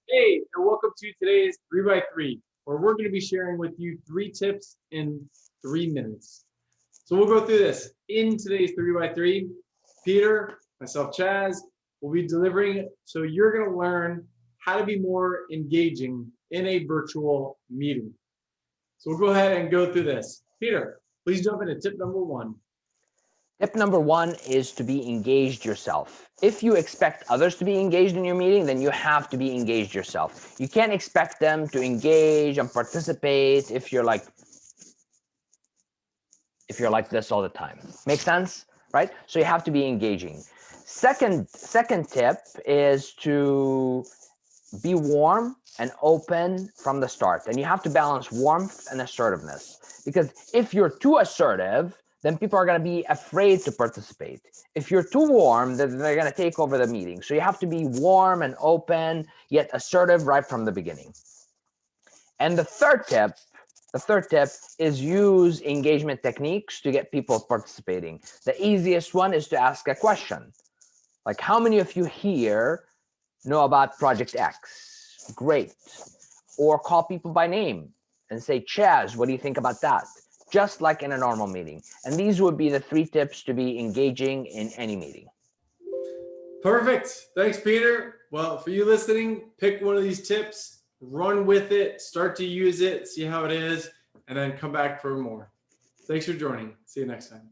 Hey, and welcome to today's 3 by 3 where we're going to be sharing with you 3 tips in 3 minutes. So we'll go through this. In today's 3 by 3 Peter, myself, Chaz, will be delivering. So you're going to learn how to be more engaging in a virtual meeting. So we'll go ahead and go through this. Peter, please jump into tip number 1. Tip number 1 is to be engaged yourself. If you expect others to be engaged in your meeting, then you have to be engaged yourself. You can't expect them to engage and participate if you're like this all the time. Make sense? Right? So you have to be engaging. Second tip is to be warm and open from the start. And you have to balance warmth and assertiveness. Because if you're too assertive, then people are going to be afraid to participate. If you're too warm, then they're going to take over the meeting. So you have to be warm and open, yet assertive right from the beginning. And the third tip is use engagement techniques to get people participating. The easiest one is to ask a question. Like, how many of you here know about Project X? Great. Or call people by name and say, Chaz, what do you think about that? Just like in a normal meeting. And these would be the 3 tips to be engaging in any meeting. Perfect. Thanks, Peter. Well, for you listening, pick one of these tips, run with it, start to use it, see how it is, and then come back for more. Thanks for joining. See you next time.